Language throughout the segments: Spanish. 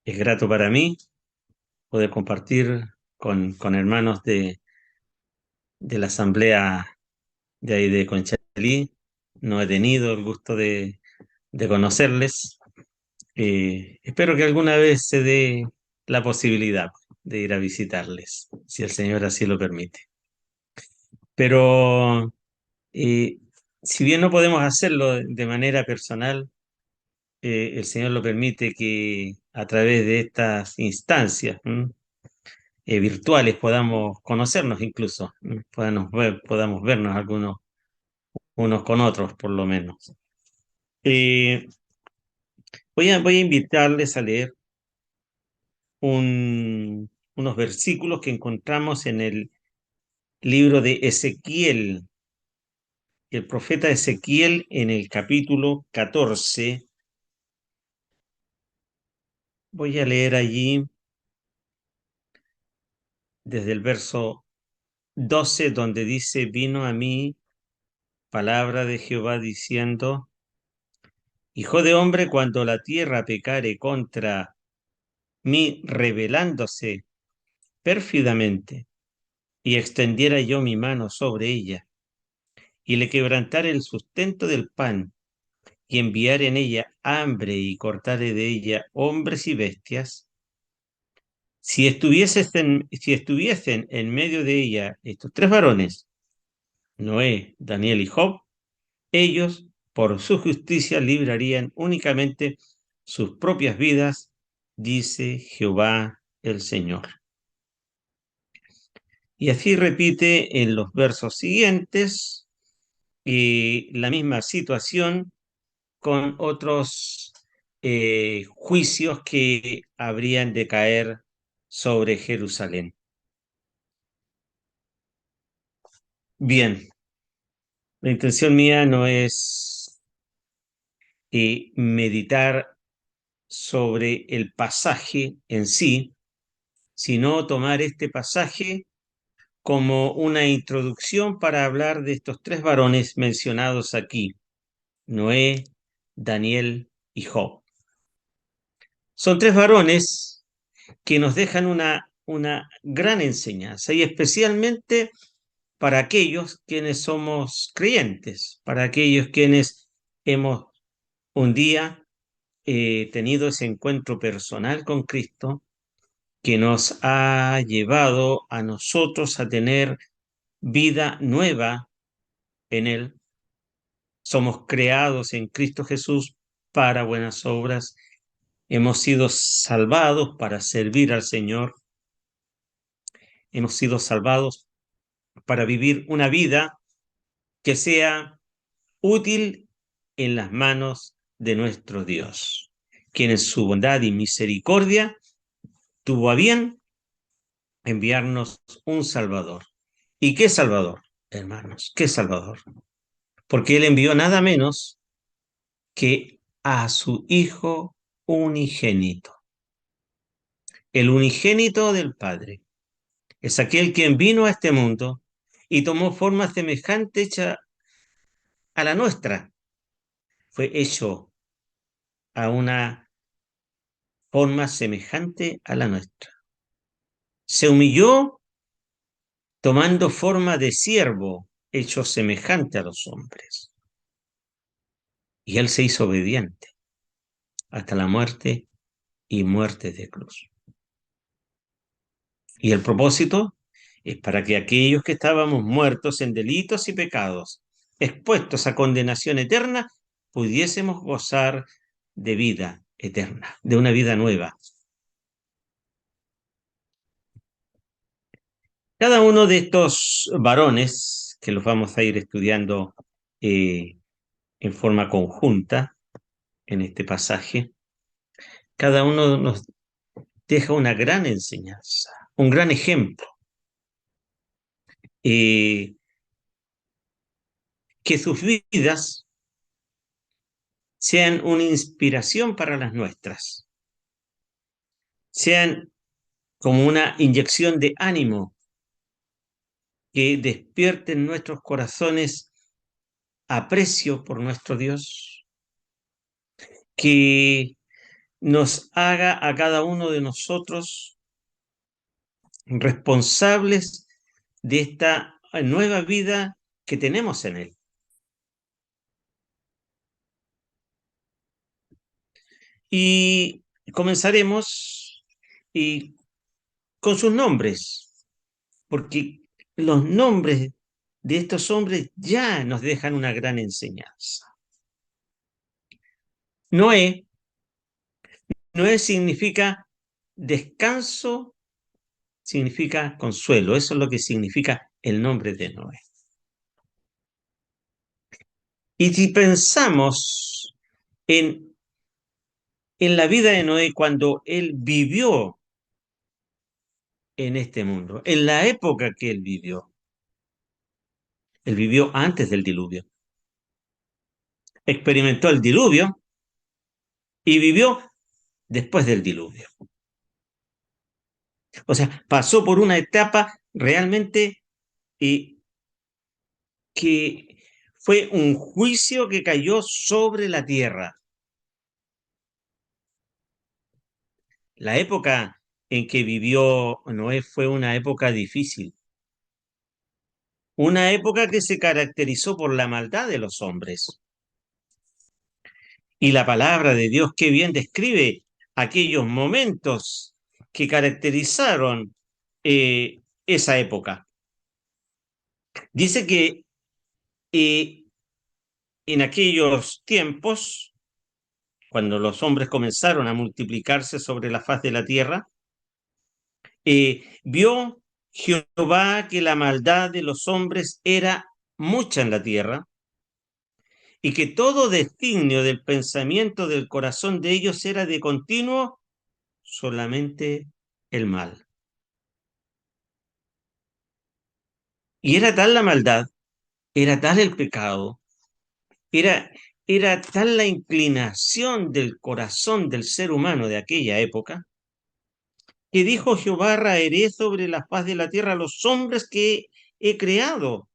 Es grato para mí poder compartir con hermanos de la asamblea de ahí de Conchalí. No he tenido el gusto de conocerles. Espero que alguna vez se dé la posibilidad de ir a visitarles, si el Señor así lo permite. Pero eh, si bien no podemos hacerlo de manera personal, el Señor lo permite que a través de estas instancias, virtuales podamos conocernos incluso, podamos vernos algunos unos con otros por lo menos. Eh, voy a invitarles a leer unos versículos que encontramos en el libro de Ezequiel, el profeta Ezequiel en el capítulo 14. Voy a leer allí desde el verso 12, donde dice: vino a mí palabra de Jehová diciendo: Hijo de hombre, cuando la tierra pecare contra mí, rebelándose pérfidamente, y extendiera yo mi mano sobre ella, y le quebrantare el sustento del pan, y enviar en ella hambre, y cortare de ella hombres y bestias, si estuviesen en medio de ella estos tres varones, Noé, Daniel y Job, ellos por su justicia librarían únicamente sus propias vidas, dice Jehová el Señor. Y así repite en los versos siguientes la misma situación con otros juicios que habrían de caer sobre Jerusalén. Bien, la intención mía no es meditar sobre el pasaje en sí, sino tomar este pasaje como una introducción para hablar de estos tres varones mencionados aquí, Noé, Daniel y Job. Son tres varones que nos dejan una gran enseñanza, y especialmente para aquellos quienes somos creyentes, para aquellos quienes hemos un día tenido ese encuentro personal con Cristo, que nos ha llevado a nosotros a tener vida nueva en Él. Somos creados en Cristo Jesús para buenas obras. Hemos sido salvados para servir al Señor. Hemos sido salvados para vivir una vida que sea útil en las manos de nuestro Dios, quien en su bondad y misericordia tuvo a bien enviarnos un Salvador. ¿Y qué Salvador, hermanos? ¿Qué Salvador? Porque Él envió nada menos que a su Hijo unigénito, el unigénito del Padre. Es aquel quien vino a este mundo y tomó forma semejante hecha a la nuestra. Fue hecho a una forma semejante a la nuestra. Se humilló tomando forma de siervo, hecho semejante a los hombres. Y él se hizo obediente hasta la muerte y muerte de cruz. Y el propósito es para que aquellos que estábamos muertos en delitos y pecados, expuestos a condenación eterna, pudiésemos gozar de vida eterna, de una vida nueva. Cada uno de estos varones, que los vamos a ir estudiando eh, en forma conjunta en este pasaje, cada uno nos deja una gran enseñanza, un gran ejemplo, eh, que sus vidas sean una inspiración para las nuestras, sean como una inyección de ánimo que despierte en nuestros corazones aprecio por nuestro Dios, que nos haga a cada uno de nosotros responsables de esta nueva vida que tenemos en Él. Y comenzaremos y con sus nombres, porque los nombres de estos hombres ya nos dejan una gran enseñanza. Noé, Noé significa descanso, significa consuelo, eso es lo que significa el nombre de Noé. Y si pensamos en la vida de Noé cuando él vivió en este mundo, en la época que él vivió antes del diluvio, experimentó el diluvio y vivió después del diluvio. O sea, pasó por una etapa realmente que fue un juicio que cayó sobre la tierra. La época en que vivió Noé fue una época difícil, una época que se caracterizó por la maldad de los hombres. Y la palabra de Dios qué bien describe aquellos momentos que caracterizaron esa época. Dice que eh, en aquellos tiempos, cuando los hombres comenzaron a multiplicarse sobre la faz de la tierra, vio Jehová que la maldad de los hombres era mucha en la tierra y que todo designio del pensamiento del corazón de ellos era de continuo solamente el mal. Y era tal la maldad, era tal el pecado, era, era tal la inclinación del corazón del ser humano de aquella época, que dijo Jehová: raeré sobre la faz de la tierra a los hombres que he creado,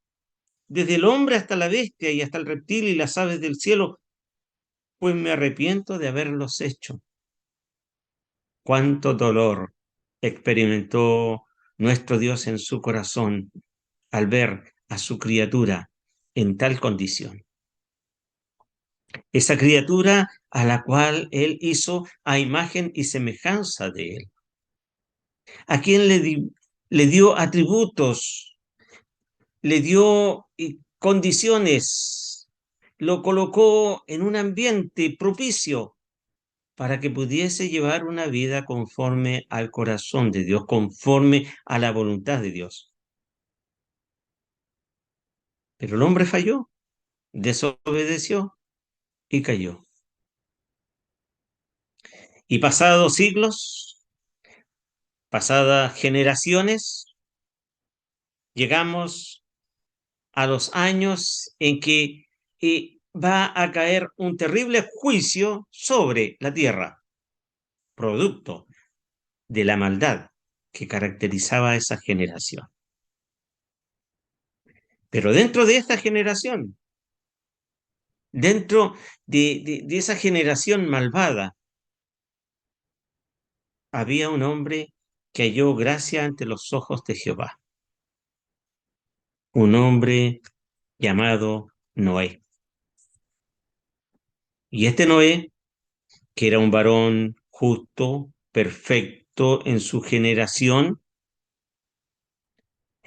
desde el hombre hasta la bestia y hasta el reptil y las aves del cielo, pues me arrepiento de haberlos hecho. Cuánto dolor experimentó nuestro Dios en su corazón al ver a su criatura en tal condición. Esa criatura a la cual él hizo a imagen y semejanza de él, a quien le dio atributos, le dio condiciones, lo colocó en un ambiente propicio para que pudiese llevar una vida conforme al corazón de Dios, conforme a la voluntad de Dios. Pero el hombre falló, desobedeció y cayó. Y pasados siglos, pasadas generaciones, llegamos a los años en que va a caer un terrible juicio sobre la tierra, producto de la maldad que caracterizaba a esa generación. Pero dentro de esta generación, dentro de esa generación malvada, había un hombre que halló gracia ante los ojos de Jehová, un hombre llamado Noé. Y este Noé, que era un varón justo, perfecto en su generación,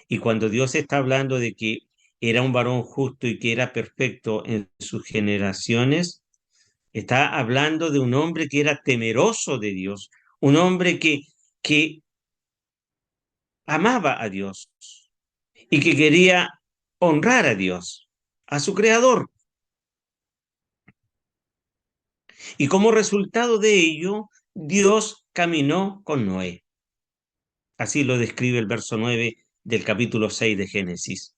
y cuando Dios está hablando de que era un varón justo y que era perfecto en sus generaciones, está hablando de un hombre que era temeroso de Dios, un hombre que amaba a Dios y que quería honrar a Dios, a su creador. Y como resultado de ello, Dios caminó con Noé. Así lo describe el verso 9 del capítulo 6 de Génesis.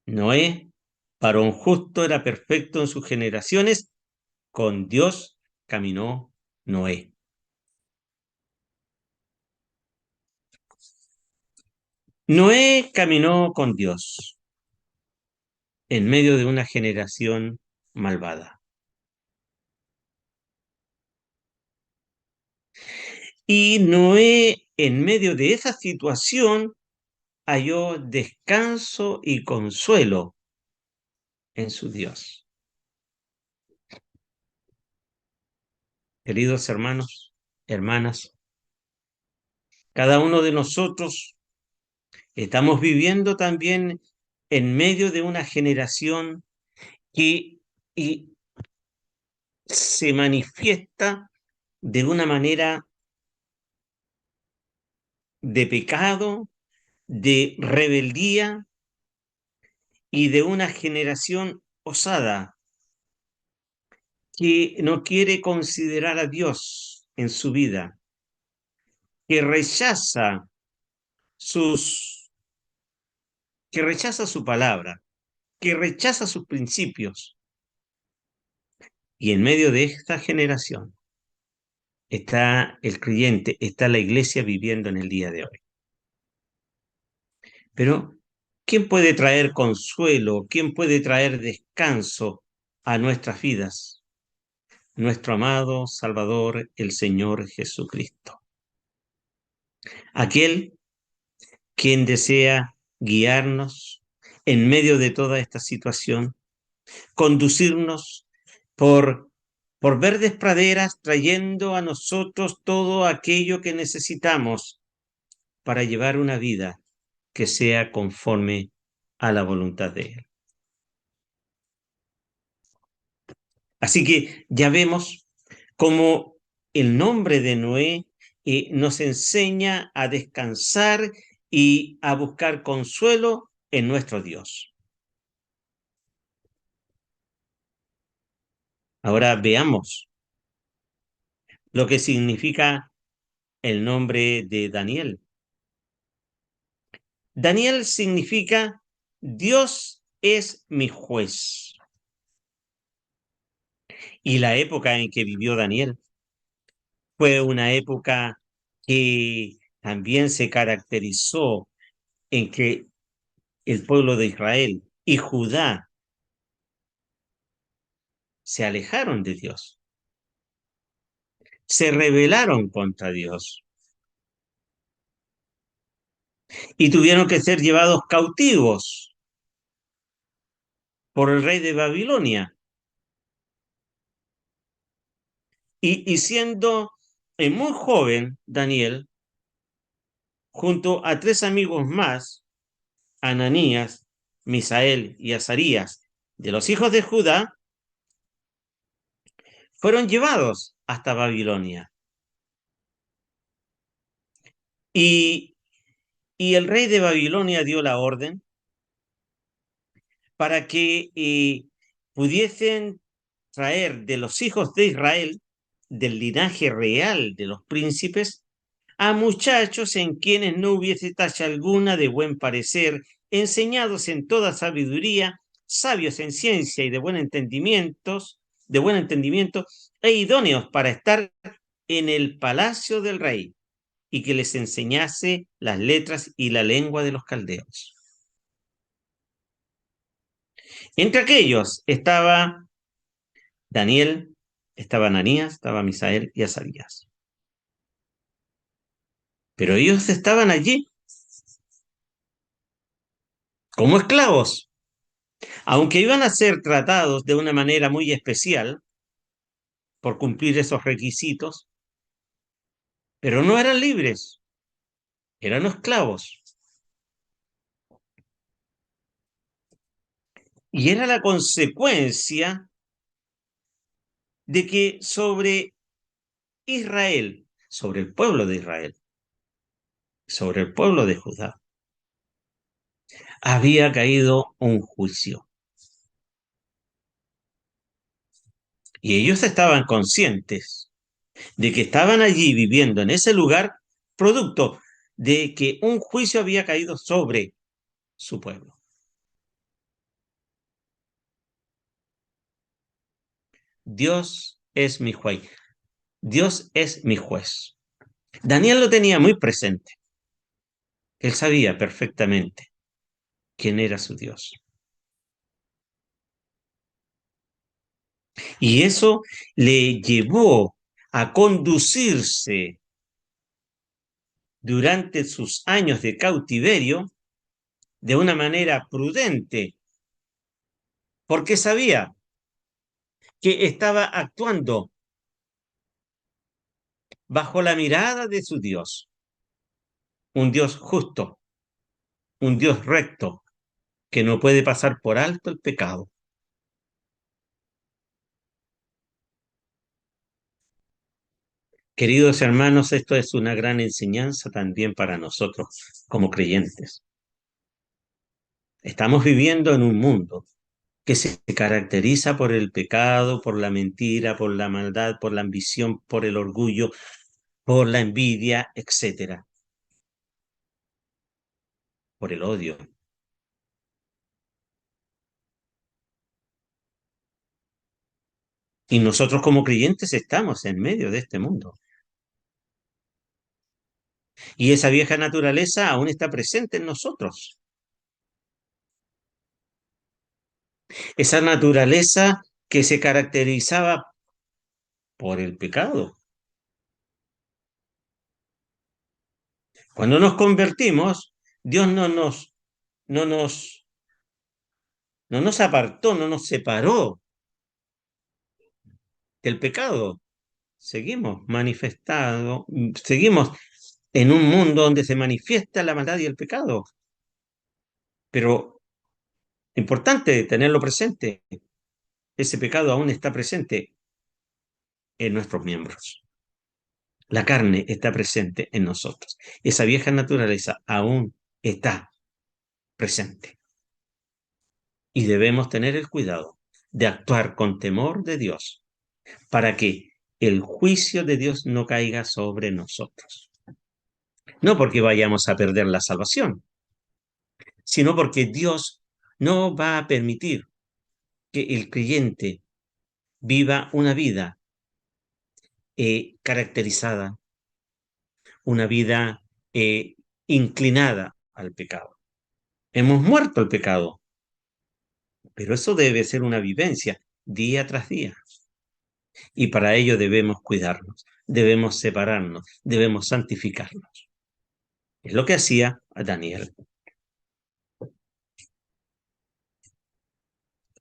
Noé, varón justo, era perfecto en sus generaciones, con Dios caminó Noé. Noé caminó con Dios en medio de una generación malvada. Y Noé, en medio de esa situación, halló descanso y consuelo en su Dios. Queridos hermanos, hermanas, cada uno de nosotros estamos viviendo también en medio de una generación que se manifiesta de una manera de pecado, de rebeldía y de una generación osada que no quiere considerar a Dios en su vida, que rechaza sus, que rechaza su palabra, que rechaza sus principios. Y en medio de esta generación está el creyente, está la iglesia viviendo en el día de hoy. Pero, ¿quién puede traer consuelo? ¿Quién puede traer descanso a nuestras vidas? Nuestro amado Salvador, el Señor Jesucristo. Aquel quien desea guiarnos en medio de toda esta situación, conducirnos por, por verdes praderas, trayendo a nosotros todo aquello que necesitamos para llevar una vida que sea conforme a la voluntad de Él. Así que ya vemos cómo el nombre de Noé nos enseña a descansar y a buscar consuelo en nuestro Dios. Ahora veamos lo que significa el nombre de Daniel. Daniel significa Dios es mi juez. Y la época en que vivió Daniel fue una época que también se caracterizó en que el pueblo de Israel y Judá se alejaron de Dios, se rebelaron contra Dios y tuvieron que ser llevados cautivos por el rey de Babilonia. Y siendo muy joven, Daniel, junto a tres amigos más, Ananías, Misael y Azarías, de los hijos de Judá, fueron llevados hasta Babilonia. Y, y el rey de Babilonia dio la orden para que pudiesen traer de los hijos de Israel, del linaje real de los príncipes, a muchachos en quienes no hubiese tacha alguna de buen parecer, enseñados en toda sabiduría, sabios en ciencia y de buen entendimiento, e idóneos para estar en el palacio del rey, y que les enseñase las letras y la lengua de los caldeos. Entre aquellos estaba Daniel, estaba Ananías, estaba Misael y Azarías. Pero ellos estaban allí como esclavos, aunque iban a ser tratados de una manera muy especial por cumplir esos requisitos, pero no eran libres, eran esclavos. Y era la consecuencia de que sobre Israel, sobre el pueblo de Israel, sobre el pueblo de Judá, había caído un juicio. Y ellos estaban conscientes de que estaban allí viviendo en ese lugar producto de que un juicio había caído sobre su pueblo. Dios es mi juez. Dios es mi juez. Daniel lo tenía muy presente. Él sabía perfectamente quién era su Dios. Y eso le llevó a conducirse durante sus años de cautiverio de una manera prudente, porque sabía que estaba actuando bajo la mirada de su Dios, un Dios justo, un Dios recto, que no puede pasar por alto el pecado. Queridos hermanos, esto es una gran enseñanza también para nosotros como creyentes. Estamos viviendo en un mundo que se caracteriza por el pecado, por la mentira, por la maldad, por la ambición, por el orgullo, por la envidia, etcétera, por el odio. Y nosotros como creyentes estamos en medio de este mundo. Y esa vieja naturaleza aún está presente en nosotros. Esa naturaleza que se caracterizaba por el pecado. Cuando nos convertimos, Dios no nos, no nos apartó, no nos separó del pecado. Seguimos manifestando, seguimos en un mundo donde se manifiesta la maldad y el pecado. Pero importante tenerlo presente, ese pecado aún está presente en nuestros miembros. La carne está presente en nosotros. Esa vieja naturaleza aún está presente. Y debemos tener el cuidado de actuar con temor de Dios para que el juicio de Dios no caiga sobre nosotros. No porque vayamos a perder la salvación, sino porque Dios no va a permitir que el creyente viva una vida caracterizada, una vida inclinada al pecado. Hemos muerto el pecado, pero eso debe ser una vivencia día tras día. Y para ello debemos cuidarnos, debemos separarnos, debemos santificarnos. Es lo que hacía Daniel.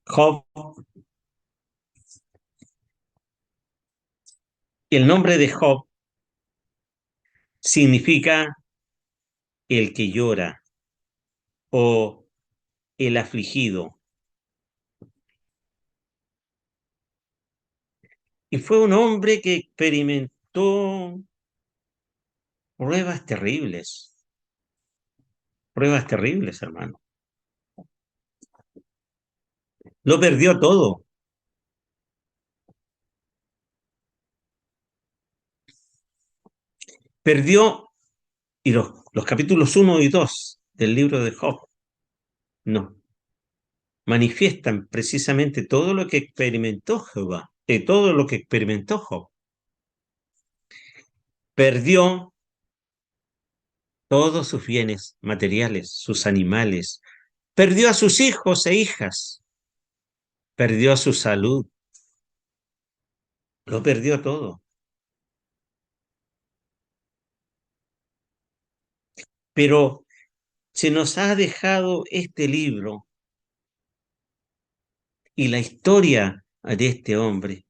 Job, el nombre de Job significa el que llora o el afligido. Y fue un hombre que experimentó pruebas terribles, hermano. Lo perdió todo. Perdió, y los capítulos 1 y 2 del libro de Job nos manifiestan precisamente todo lo que experimentó Jehová, todo lo que experimentó Job. Perdió todos sus bienes materiales, sus animales, perdió a sus hijos e hijas, perdió su salud, lo perdió todo. Pero se nos ha dejado este libro y la historia de este hombre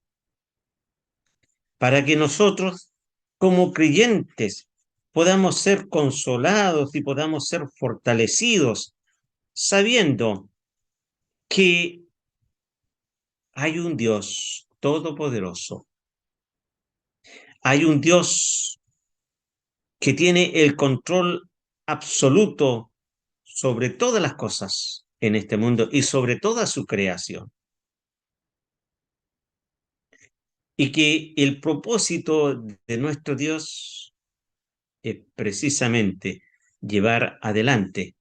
para que nosotros, como creyentes, podamos ser consolados y podamos ser fortalecidos, sabiendo que hay un Dios todopoderoso, hay un Dios que tiene el control absoluto sobre todas las cosas en este mundo y sobre toda su creación. Y que el propósito de nuestro Dios es precisamente llevar adelante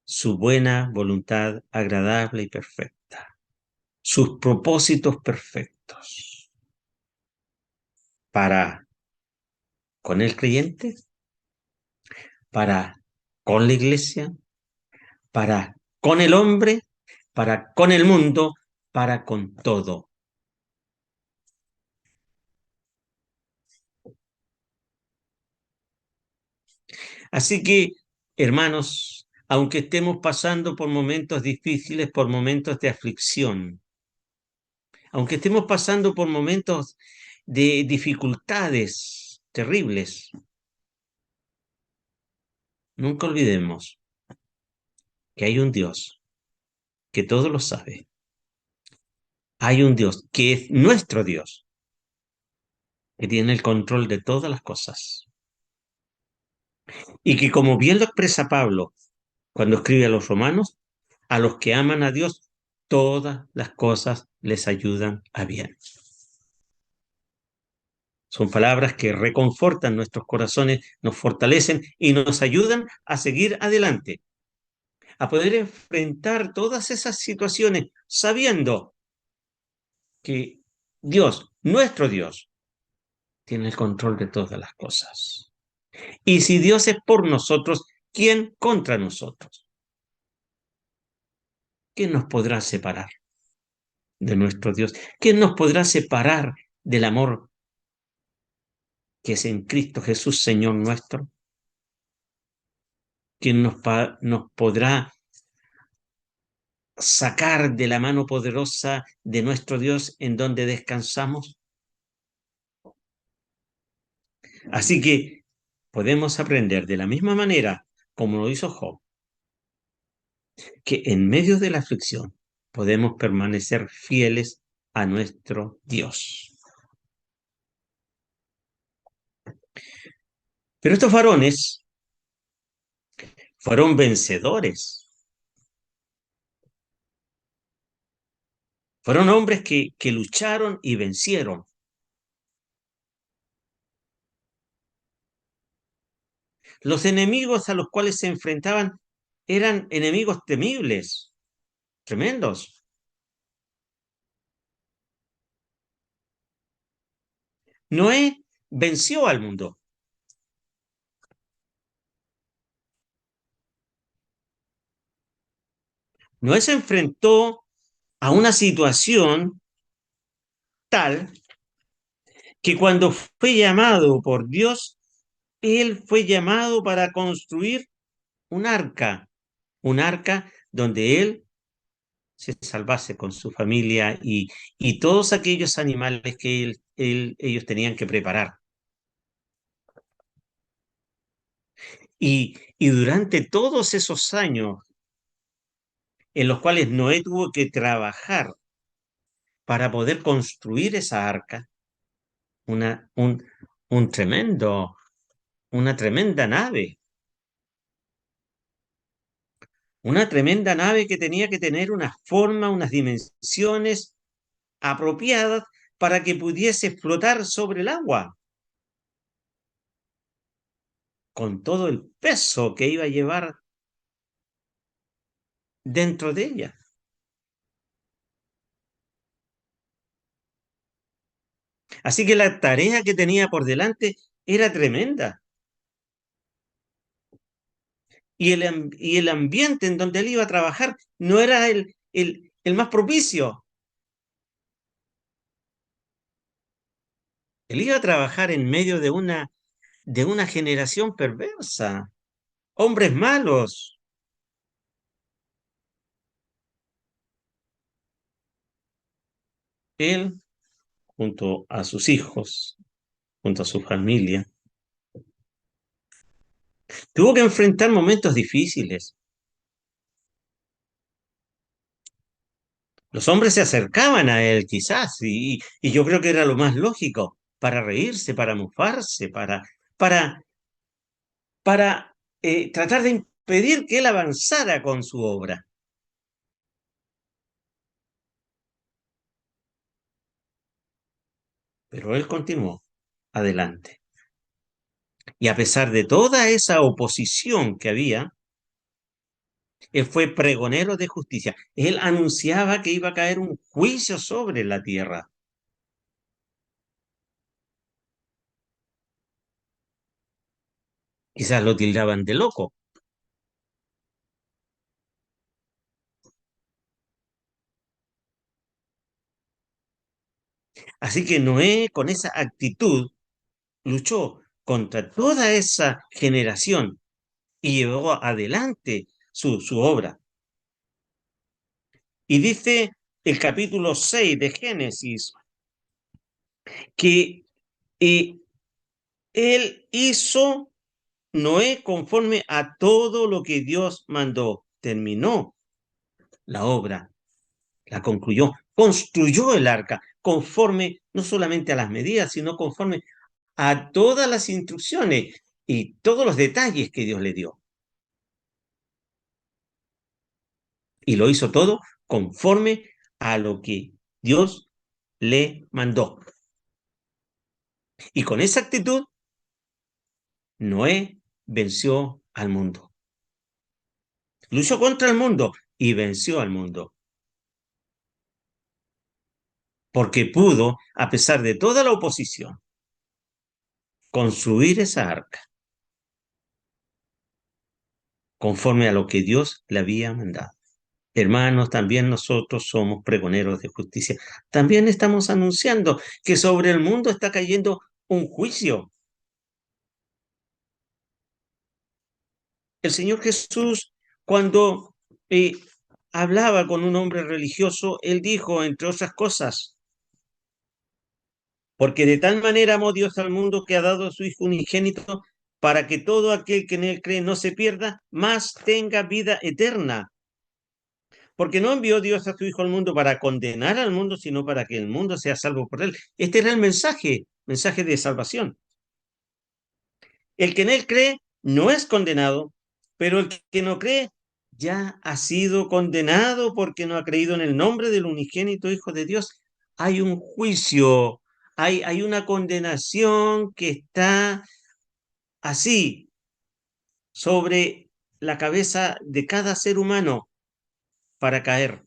su buena voluntad agradable y perfecta, sus propósitos perfectos para con el creyente, para con la iglesia, para con el hombre, para con el mundo, para con todo. Así que, hermanos, aunque estemos pasando por momentos difíciles, por momentos de aflicción, aunque estemos pasando por momentos de dificultades terribles, nunca olvidemos que hay un Dios que todo lo sabe. Hay un Dios que es nuestro Dios, que tiene el control de todas las cosas. Y que, como bien lo expresa Pablo cuando escribe a los romanos, a los que aman a Dios, todas las cosas les ayudan a bien. Son palabras que reconfortan nuestros corazones, nos fortalecen y nos ayudan a seguir adelante, a poder enfrentar todas esas situaciones sabiendo que Dios, nuestro Dios, tiene el control de todas las cosas. Y si Dios es por nosotros, ¿quién contra nosotros? ¿Quién nos podrá separar de nuestro Dios? ¿Quién nos podrá separar del amor que es en Cristo Jesús, Señor nuestro? ¿Quién nos podrá sacar de la mano poderosa de nuestro Dios en donde descansamos? Así que podemos aprender de la misma manera como lo hizo Job, que en medio de la aflicción podemos permanecer fieles a nuestro Dios. Pero estos varones fueron vencedores, fueron hombres que lucharon y vencieron. Los enemigos a los cuales se enfrentaban eran enemigos temibles, tremendos. Noé venció al mundo. Noé se enfrentó a una situación tal que cuando fue llamado por Dios, él fue llamado para construir un arca donde él se salvase con su familia y todos aquellos animales que ellos tenían que preparar. Y durante todos esos años en los cuales Noé tuvo que trabajar para poder construir esa arca, una, un, un tremendo, una tremenda nave que tenía que tener una forma, unas dimensiones apropiadas para que pudiese flotar sobre el agua, con todo el peso que iba a llevar dentro de ella. Así que la tarea que tenía por delante era tremenda. Y el ambiente en donde él iba a trabajar no era el más propicio. Él iba a trabajar en medio de una generación perversa, hombres malos. Él, junto a sus hijos, junto a su familia, tuvo que enfrentar momentos difíciles. Los hombres se acercaban a él quizás y yo creo que era lo más lógico para reírse, para mofarse, para, para tratar de impedir que él avanzara con su obra. Pero él continuó adelante. Y a pesar de toda esa oposición que había, él fue pregonero de justicia. Él anunciaba que iba a caer un juicio sobre la tierra. Quizás lo tildaban de loco. Así que Noé, con esa actitud, luchó contra toda esa generación y llevó adelante su obra. Y dice el capítulo 6 de Génesis que él hizo Noé conforme a todo lo que Dios mandó. Terminó la obra, la concluyó, construyó el arca conforme no solamente a las medidas, sino conforme a todas las instrucciones y todos los detalles que Dios le dio. Y lo hizo todo conforme a lo que Dios le mandó. Y con esa actitud, Noé venció al mundo. Luchó contra el mundo y venció al mundo. Porque pudo, a pesar de toda la oposición, construir esa arca conforme a lo que Dios le había mandado. Hermanos, también nosotros somos pregoneros de justicia. También estamos anunciando que sobre el mundo está cayendo un juicio. El Señor Jesús, cuando eh, hablaba con un hombre religioso, él dijo, entre otras cosas, porque de tal manera amó Dios al mundo que ha dado a su Hijo unigénito para que todo aquel que en él cree no se pierda, mas tenga vida eterna. Porque no envió Dios a su Hijo al mundo para condenar al mundo, sino para que el mundo sea salvo por él. Este era el mensaje de salvación. El que en él cree no es condenado, pero el que no cree ya ha sido condenado porque no ha creído en el nombre del unigénito Hijo de Dios. Hay un juicio, hay una condenación que está así sobre la cabeza de cada ser humano para caer.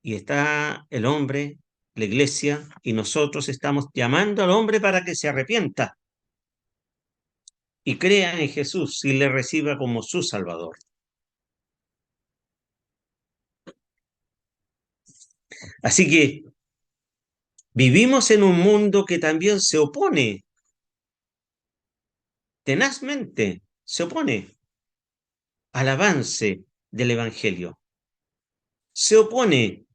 Y está el hombre, la iglesia, y nosotros estamos llamando al hombre para que se arrepienta y crea en Jesús y le reciba como su Salvador. Así que vivimos en un mundo que también se opone, tenazmente, se opone al avance del Evangelio. Se opone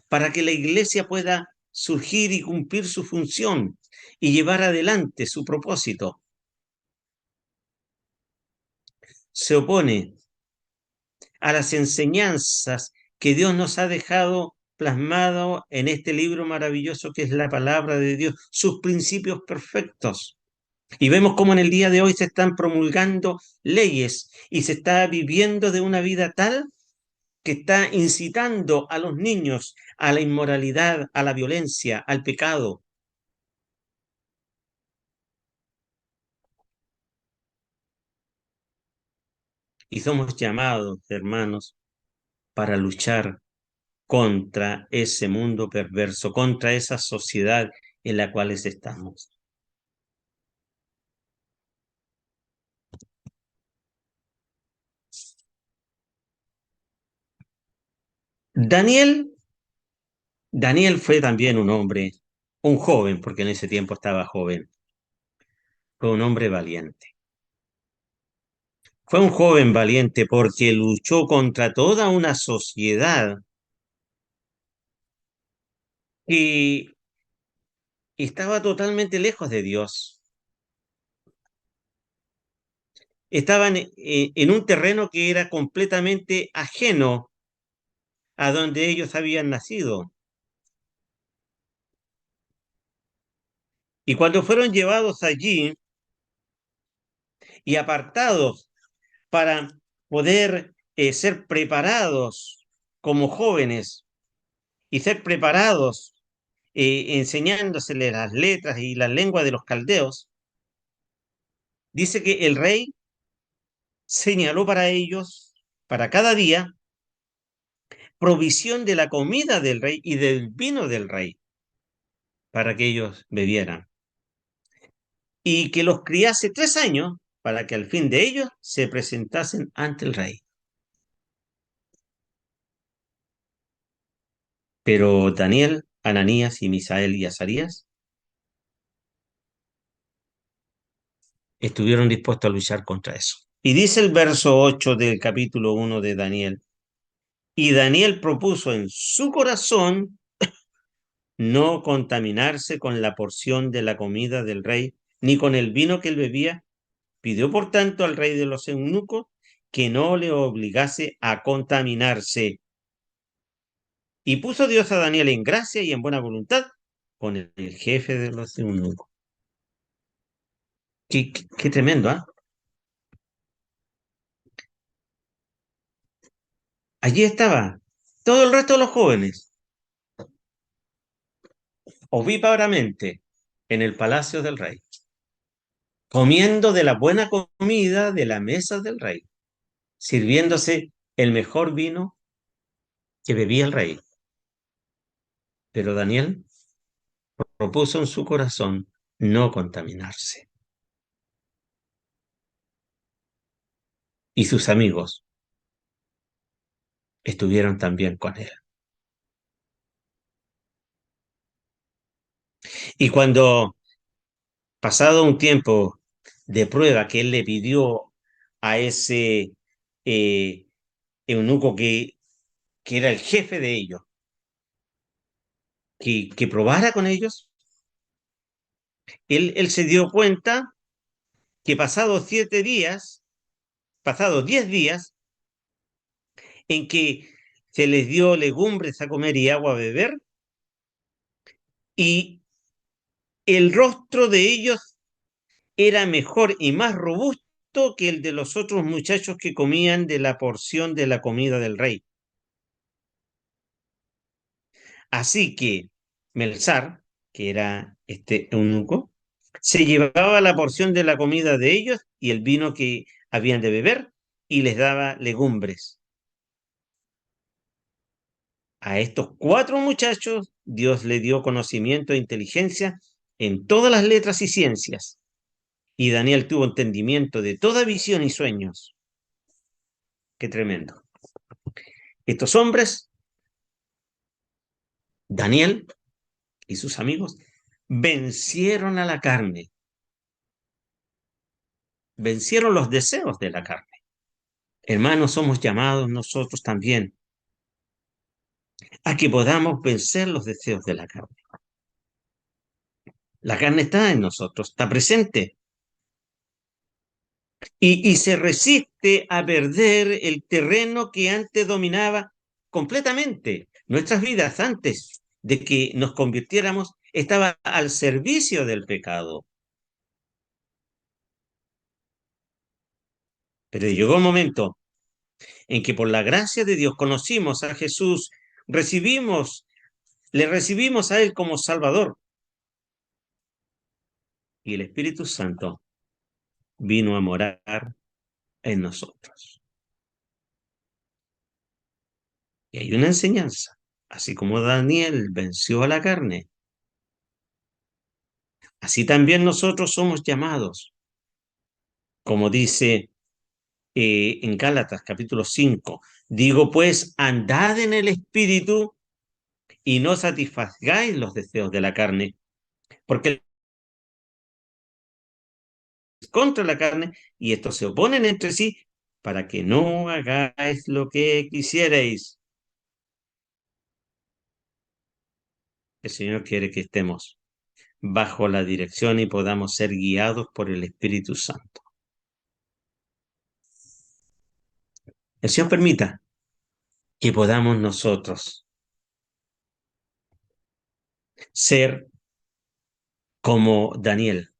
para que la iglesia pueda surgir y cumplir su función y llevar adelante su propósito. Se opone a las enseñanzas que Dios nos ha dejado plasmado en este libro maravilloso que es la palabra de Dios, sus principios perfectos. Y vemos cómo en el día de hoy se están promulgando leyes y se está viviendo de una vida tal que está incitando a los niños a la inmoralidad, a la violencia, al pecado. Y somos llamados, hermanos, para luchar contra ese mundo perverso, contra esa sociedad en la cual estamos. Daniel, Daniel fue también un hombre, un joven, porque en ese tiempo estaba joven, fue un hombre valiente. Fue un joven valiente porque luchó contra toda una sociedad que estaba totalmente lejos de Dios. Estaban en un terreno que era completamente ajeno a donde ellos habían nacido. Y cuando fueron llevados allí y apartados para poder ser preparados como jóvenes y ser preparados enseñándosele las letras y la lengua de los caldeos, dice que el rey señaló para ellos, para cada día, provisión de la comida del rey y del vino del rey, para que ellos bebieran, y que los criase 3 años para que al fin de ellos se presentasen ante el rey. Pero Daniel, Ananías y Misael y Azarías estuvieron dispuestos a luchar contra eso. Y dice el verso 8 del capítulo 1 de Daniel, y Daniel propuso en su corazón no contaminarse con la porción de la comida del rey, ni con el vino que él bebía. Pidió, por tanto, al rey de los eunucos que no le obligase a contaminarse. Y puso Dios a Daniel en gracia y en buena voluntad con el jefe de los eunucos. Qué tremendo, ¿ah? Allí estaba todo el resto de los jóvenes, ovíparamente, en el palacio del rey, comiendo de la buena comida de la mesa del rey, sirviéndose el mejor vino que bebía el rey. Pero Daniel propuso en su corazón no contaminarse. Y sus amigos estuvieron también con él. Y cuando, pasado un tiempo de prueba que él le pidió a ese eh, eunuco que era el jefe de ellos, que probara con ellos, él se dio cuenta que pasados 7 días, pasados 10 días, en que se les dio legumbres a comer y agua a beber, y el rostro de ellos era mejor y más robusto que el de los otros muchachos que comían de la porción de la comida del rey. Así que Melzar, que era este eunuco, se llevaba la porción de la comida de ellos y el vino que habían de beber y les daba legumbres. A estos 4 muchachos Dios le dio conocimiento e inteligencia en todas las letras y ciencias, y Daniel tuvo entendimiento de toda visión y sueños. Qué tremendo. Estos hombres, Daniel y sus amigos, vencieron a la carne, vencieron los deseos de la carne. Hermanos, somos llamados nosotros también a que podamos vencer los deseos de la carne. La carne está en nosotros, está presente, y se resiste a perder el terreno que antes dominaba completamente. Nuestras vidas antes de que nos convirtiéramos estaba al servicio del pecado. Pero llegó un momento en que por la gracia de Dios conocimos a Jesús, le recibimos a Él como Salvador, y el Espíritu Santo vino a morar en nosotros. Y hay una enseñanza. Así como Daniel venció a la carne, así también nosotros somos llamados, como dice en Gálatas capítulo 5. Digo pues, andad en el Espíritu y no satisfagáis los deseos de la carne, porque es contra la carne y estos se oponen entre sí para que no hagáis lo que quisierais. El Señor quiere que estemos bajo la dirección y podamos ser guiados por el Espíritu Santo. El Señor permita que podamos nosotros ser como Daniel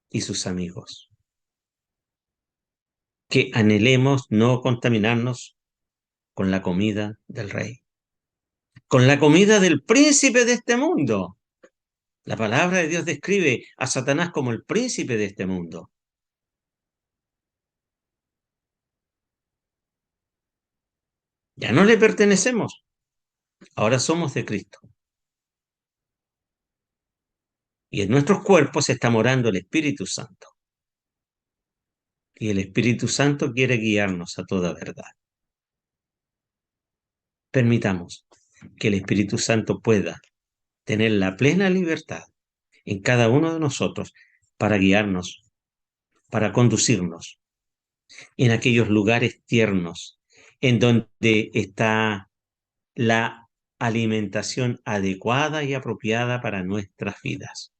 y sus amigos, que anhelemos no contaminarnos con la comida del rey, con la comida del príncipe de este mundo. La palabra de Dios describe a Satanás como el príncipe de este mundo. Ya no le pertenecemos, ahora somos de Cristo. Y en nuestros cuerpos está morando el Espíritu Santo. Y el Espíritu Santo quiere guiarnos a toda verdad. Permitamos que el Espíritu Santo pueda tener la plena libertad en cada uno de nosotros para guiarnos, para conducirnos en aquellos lugares tiernos en donde está la alimentación adecuada y apropiada para nuestras vidas.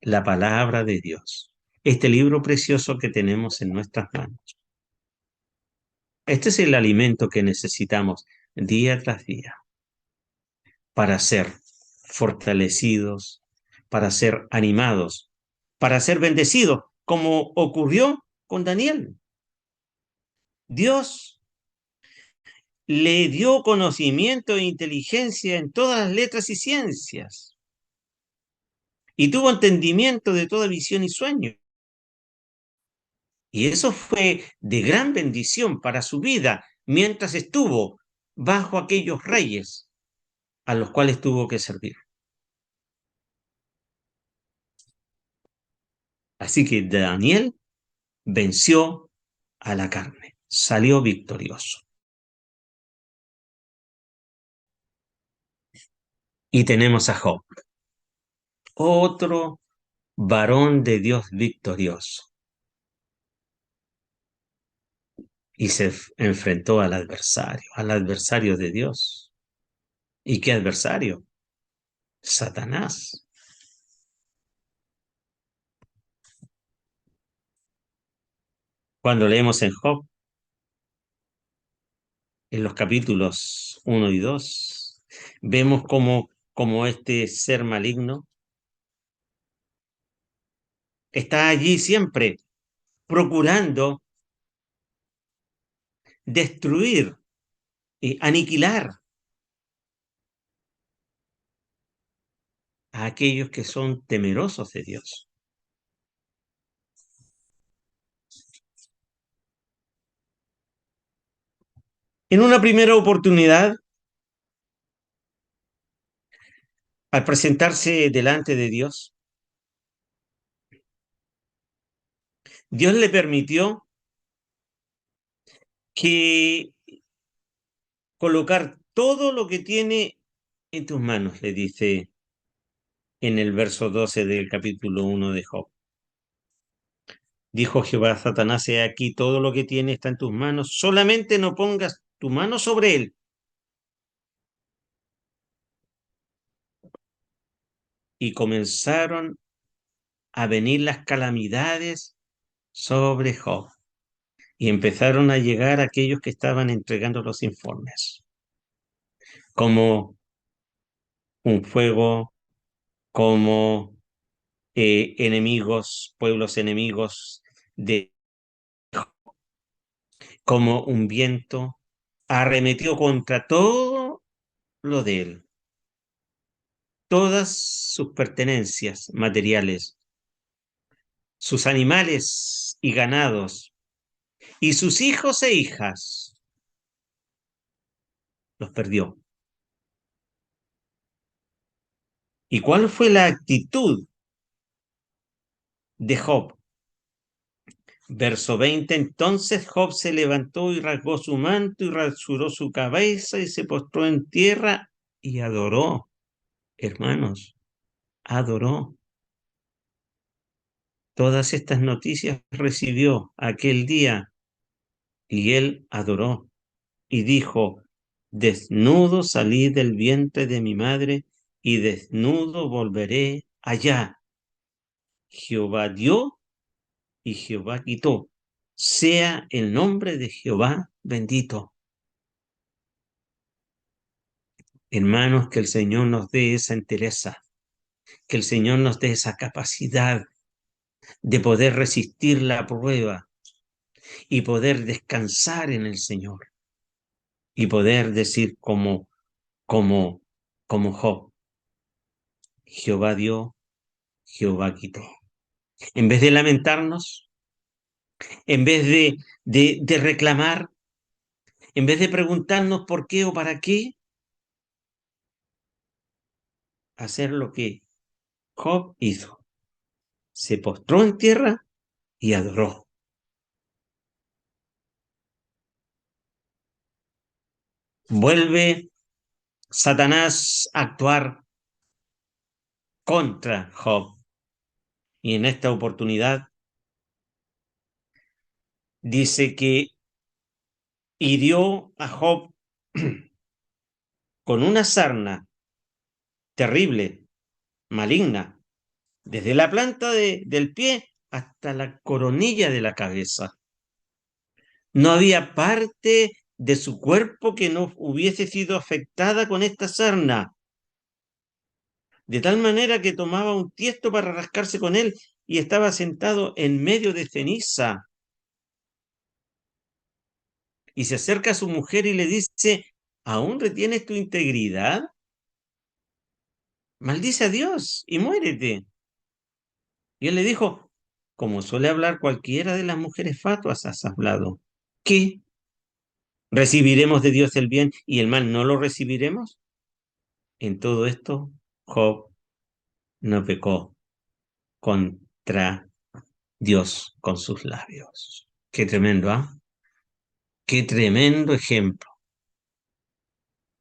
La palabra de Dios, este libro precioso que tenemos en nuestras manos. Este es el alimento que necesitamos día tras día para ser fortalecidos, para ser animados, para ser bendecidos, como ocurrió con Daniel. Dios le dio conocimiento e inteligencia en todas las letras y ciencias, y tuvo entendimiento de toda visión y sueño. Y eso fue de gran bendición para su vida mientras estuvo bajo aquellos reyes a los cuales tuvo que servir. Así que Daniel venció a la carne, salió victorioso. Y tenemos a Job, otro varón de Dios victorioso, y se enfrentó al adversario de Dios. ¿Y qué adversario? Satanás. Cuando leemos en Job, en los capítulos 1 y 2, vemos cómo este ser maligno está allí siempre procurando destruir y aniquilar a aquellos que son temerosos de Dios. En una primera oportunidad, al presentarse delante de Dios, Dios le permitió que colocar todo lo que tiene en tus manos, le dice en el verso 12 del capítulo 1 de Job. Dijo Jehová a Satanás: he aquí, todo lo que tiene está en tus manos, solamente no pongas tu mano sobre él. Y comenzaron a venir las calamidades sobre Job. Y empezaron a llegar aquellos que estaban entregando los informes, como un fuego, como enemigos, pueblos enemigos, como un viento, arremetió contra todo lo de él, todas sus pertenencias materiales, sus animales y ganados, y sus hijos e hijas, los perdió. ¿Y cuál fue la actitud de Job? Verso 20, entonces Job se levantó y rasgó su manto y rasuró su cabeza y se postró en tierra y adoró, hermanos, adoró. Todas estas noticias recibió aquel día y él adoró y dijo: desnudo salí del vientre de mi madre y desnudo volveré allá. Jehová dio y Jehová quitó. Sea el nombre de Jehová bendito. Hermanos, que el Señor nos dé esa entereza, que el Señor nos dé esa capacidad de poder resistir la prueba y poder descansar en el Señor y poder decir como, como Job: Jehová dio, Jehová quitó. En vez de lamentarnos, en vez de reclamar, en vez de preguntarnos por qué o para qué, hacer lo que Job hizo. Se postró en tierra y adoró. Vuelve Satanás a actuar contra Job Y en esta oportunidad dice que hirió a Job con una sarna terrible, maligna, desde la planta del pie hasta la coronilla de la cabeza. No había parte de su cuerpo que no hubiese sido afectada con esta sarna, de tal manera que tomaba un tiesto para rascarse con él y estaba sentado en medio de ceniza. Y se acerca a su mujer y le dice, ¿aún retienes tu integridad? Maldice a Dios y muérete. Y él le dijo, como suele hablar cualquiera de las mujeres fatuas, has hablado. ¿Qué? ¿Recibiremos de Dios el bien y el mal no lo recibiremos? En todo esto, Job no pecó contra Dios con sus labios. Qué tremendo, ¿ah? Qué tremendo ejemplo.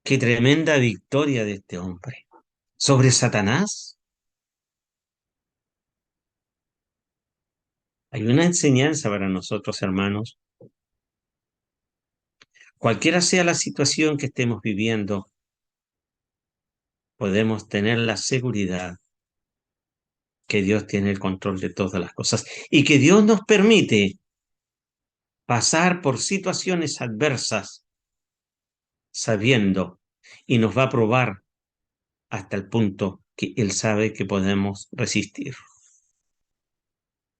Qué tremenda victoria de este hombre. Sobre Satanás hay una enseñanza para nosotros, hermanos. Cualquiera sea la situación que estemos viviendo, podemos tener la seguridad que Dios tiene el control de todas las cosas y que Dios nos permite pasar por situaciones adversas sabiendo y nos va a probar hasta el punto que Él sabe que podemos resistir.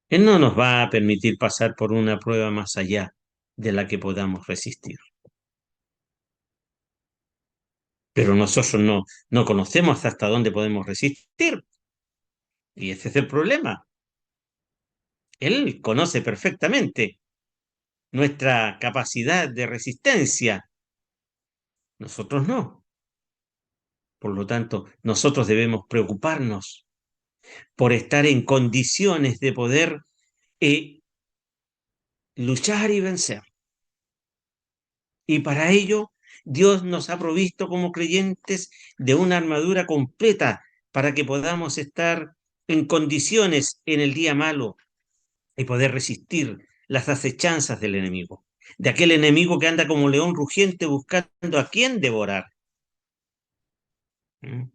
Él no nos va a permitir pasar por una prueba más allá de la que podamos resistir. Pero nosotros no conocemos hasta dónde podemos resistir. Y ese es el problema. Él conoce perfectamente nuestra capacidad de resistencia. Nosotros no. Por lo tanto, nosotros debemos preocuparnos por estar en condiciones de poder luchar y vencer. Y para ello, Dios nos ha provisto como creyentes de una armadura completa para que podamos estar en condiciones en el día malo y poder resistir las acechanzas del enemigo, de aquel enemigo que anda como león rugiente buscando a quién devorar. ¿Mm?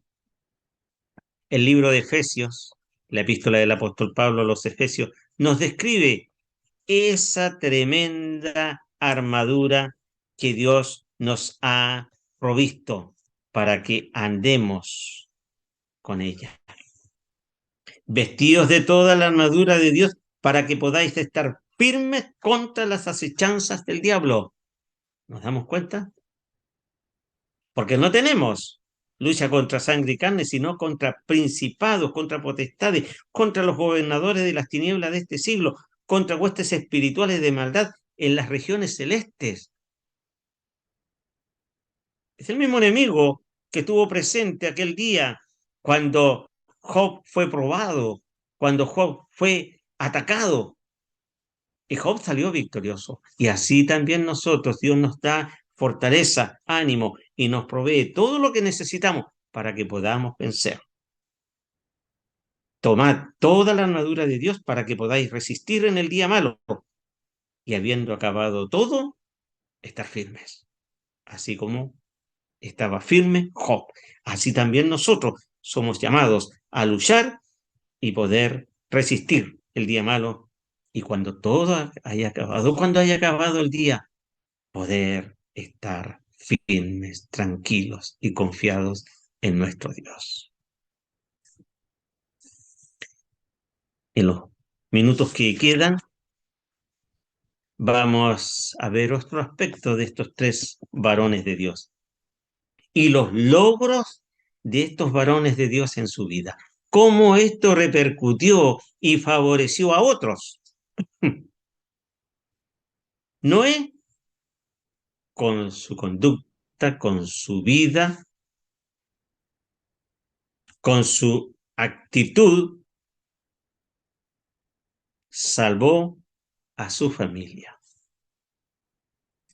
El libro de Efesios, la epístola del apóstol Pablo a los Efesios, nos describe esa tremenda armadura que Dios nos ha provisto para que andemos con ella. Vestidos de toda la armadura de Dios para que podáis estar firmes contra las acechanzas del diablo. ¿Nos damos cuenta? Porque no tenemos lucha contra sangre y carne, sino contra principados, contra potestades, contra los gobernadores de las tinieblas de este siglo, contra huestes espirituales de maldad en las regiones celestes. Es el mismo enemigo que estuvo presente aquel día cuando Job fue probado, cuando Job fue atacado. Y Job salió victorioso. Y así también nosotros, Dios nos da fortaleza, ánimo y nos provee todo lo que necesitamos para que podamos vencer. Tomad toda la armadura de Dios para que podáis resistir en el día malo y habiendo acabado todo, estar firmes. Así como estaba firme Job. Así también nosotros somos llamados a luchar y poder resistir el día malo. Y cuando todo haya acabado, cuando haya acabado el día, poder estar firmes, tranquilos y confiados en nuestro Dios. En los minutos que quedan, vamos a ver otro aspecto de estos tres varones de Dios y los logros de estos varones de Dios en su vida. Cómo esto repercutió y favoreció a otros. Noé, con su conducta, con su vida, con su actitud, salvó a su familia.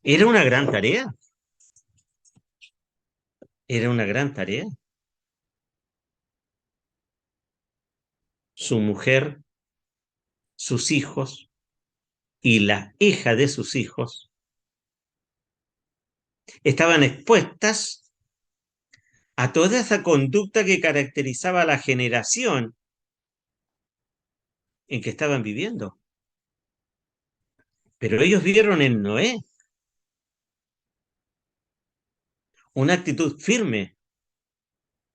Era una gran tarea, era una gran tarea. Su mujer sus hijos y la hija de sus hijos estaban expuestas a toda esa conducta que caracterizaba a la generación en que estaban viviendo. Pero ellos vieron en Noé una actitud firme,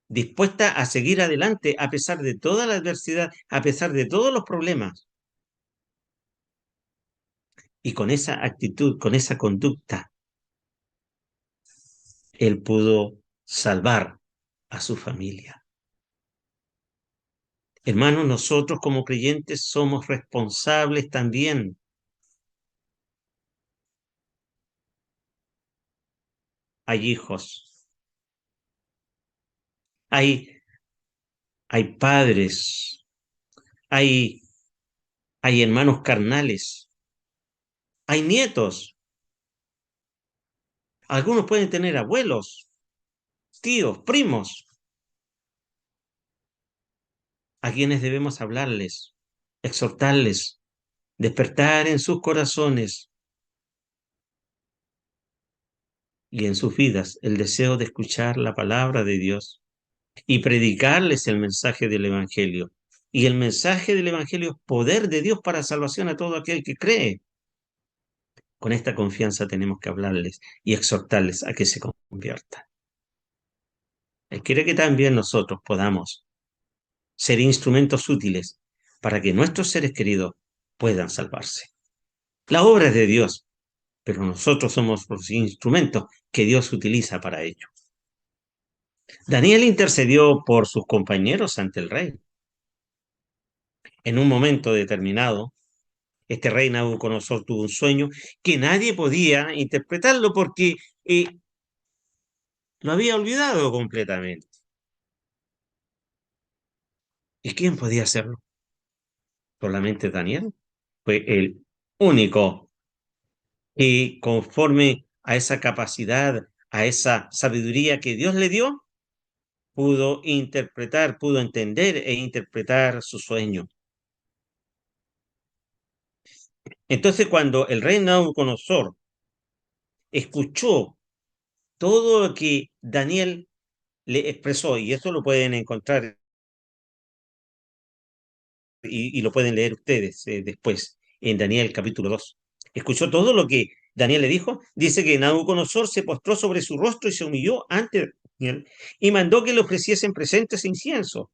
dispuesta a seguir adelante a pesar de toda la adversidad, a pesar de todos los problemas. Y con esa actitud, con esa conducta, él pudo salvar a su familia. Hermanos, nosotros como creyentes somos responsables también. Hay hijos, hay, hay padres, hay, hay hermanos carnales, hay nietos. Algunos pueden tener abuelos, tíos, primos, a quienes debemos hablarles, exhortarles, despertar en sus corazones y en sus vidas el deseo de escuchar la palabra de Dios y predicarles el mensaje del Evangelio. Y el mensaje del Evangelio es poder de Dios para salvación a todo aquel que cree. Con esta confianza tenemos que hablarles y exhortarles a que se conviertan. Él quiere que también nosotros podamos ser instrumentos útiles para que nuestros seres queridos puedan salvarse. La obra es de Dios, pero nosotros somos los instrumentos que Dios utiliza para ello. Daniel intercedió por sus compañeros ante el rey. En un momento determinado, este rey Nabucodonosor tuvo un sueño que nadie podía interpretarlo porque lo había olvidado completamente. ¿Y quién podía hacerlo? Solamente Daniel. Fue el único que, conforme a esa capacidad, a esa sabiduría que Dios le dio, pudo interpretar, pudo entender e interpretar su sueño. Entonces, cuando el rey Nabucodonosor escuchó todo lo que Daniel le expresó, y eso lo pueden encontrar y lo pueden leer ustedes después en Daniel capítulo 2. Escuchó todo lo que Daniel le dijo. Dice que Nabucodonosor se postró sobre su rostro y se humilló ante Daniel y mandó que le ofreciesen presentes e incienso.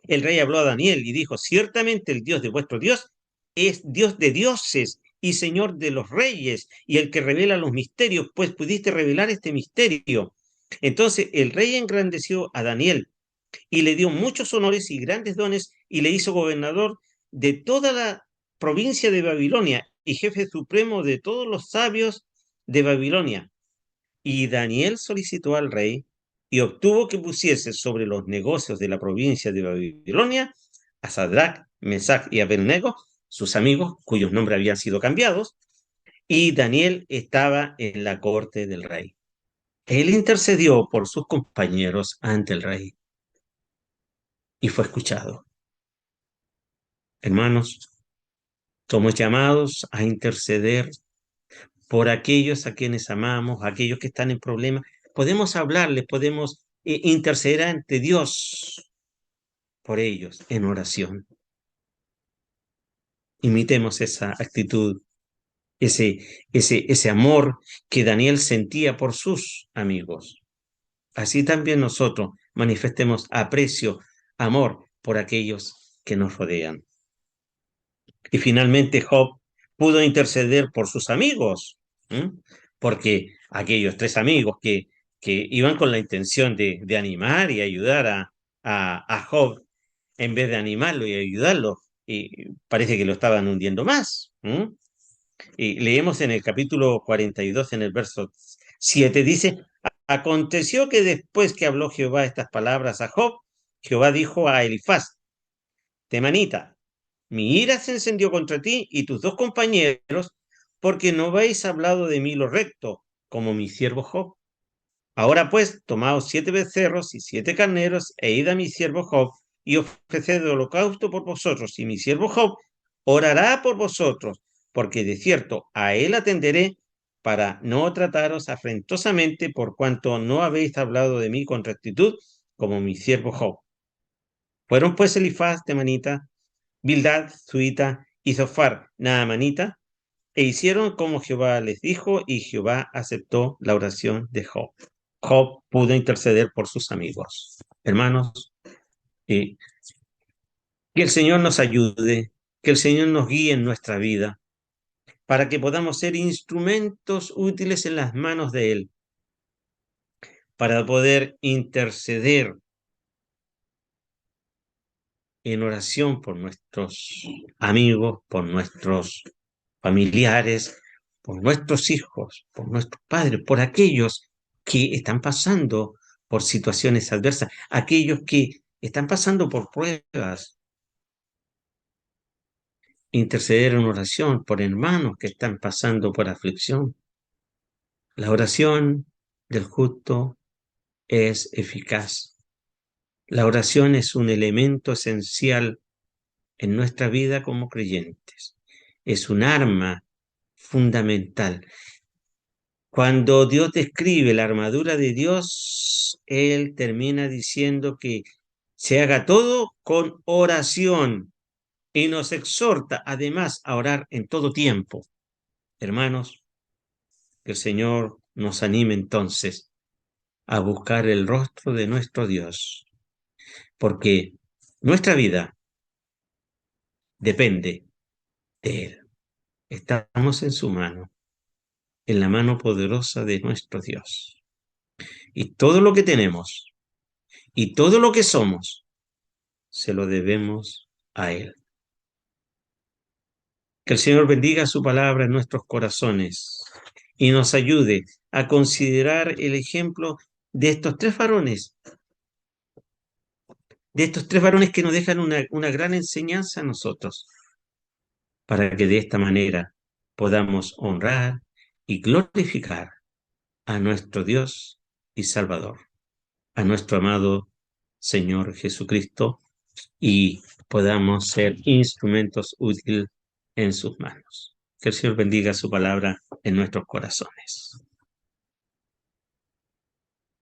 El rey habló a Daniel y dijo: ciertamente el Dios de vuestro Dios es Dios de dioses y Señor de los reyes y el que revela los misterios, pues pudiste revelar este misterio. Entonces el rey engrandeció a Daniel y le dio muchos honores y grandes dones y le hizo gobernador de toda la provincia de Babilonia y jefe supremo de todos los sabios de Babilonia. Y Daniel solicitó al rey y obtuvo que pusiese sobre los negocios de la provincia de Babilonia a Sadrach, Mesach y Abednego, sus amigos, cuyos nombres habían sido cambiados, y Daniel estaba en la corte del rey. Él intercedió por sus compañeros ante el rey y fue escuchado. Hermanos, somos llamados a interceder por aquellos a quienes amamos, aquellos que están en problemas. Podemos hablarles, podemos interceder ante Dios por ellos en oración. Imitemos esa actitud, ese amor que Daniel sentía por sus amigos. Así también nosotros manifestemos aprecio, amor por aquellos que nos rodean. Y finalmente Job pudo interceder por sus amigos, ¿m? Porque aquellos tres amigos que iban con la intención de animar y ayudar a Job, en vez de animarlo y ayudarlo, y parece que lo estaban hundiendo más. ¿M? Y leemos en el capítulo 42, en el verso 7, dice: aconteció que después que habló Jehová estas palabras a Job, Jehová dijo a Elifaz, temanita: mi ira se encendió contra ti y tus dos compañeros, porque no habéis hablado de mí lo recto, como mi siervo Job. Ahora pues, tomaos 7 becerros y 7 carneros, e id a mi siervo Job, y ofreced holocausto por vosotros y mi siervo Job, orará por vosotros, porque de cierto a él atenderé para no trataros afrentosamente por cuanto no habéis hablado de mí con rectitud, como mi siervo Job. Fueron pues Elifaz temanita, Bildad suita y Zofar naamanita, e hicieron como Jehová les dijo, y Jehová aceptó la oración de Job. Job pudo interceder por sus amigos. Hermanos, que el Señor nos ayude, que el Señor nos guíe en nuestra vida, para que podamos ser instrumentos útiles en las manos de Él, para poder interceder en oración por nuestros amigos, por nuestros familiares, por nuestros hijos, por nuestros padres, por aquellos que están pasando por situaciones adversas, aquellos que están pasando por pruebas, interceder en oración por hermanos que están pasando por aflicción. La oración del justo es eficaz. La oración es un elemento esencial en nuestra vida como creyentes. Es un arma fundamental. Cuando Dios describe la armadura de Dios, Él termina diciendo que se haga todo con oración y nos exhorta además a orar en todo tiempo. Hermanos, que el Señor nos anime entonces a buscar el rostro de nuestro Dios, porque nuestra vida depende de Él. Estamos en su mano, en la mano poderosa de nuestro Dios. Y todo lo que tenemos y todo lo que somos, se lo debemos a Él. Que el Señor bendiga su palabra en nuestros corazones y nos ayude a considerar el ejemplo de estos tres varones, que nos dejan una gran enseñanza a nosotros, para que de esta manera podamos honrar y glorificar a nuestro Dios y Salvador, a nuestro amado Señor Jesucristo, y podamos ser instrumentos útiles en sus manos. Que el Señor bendiga su palabra en nuestros corazones.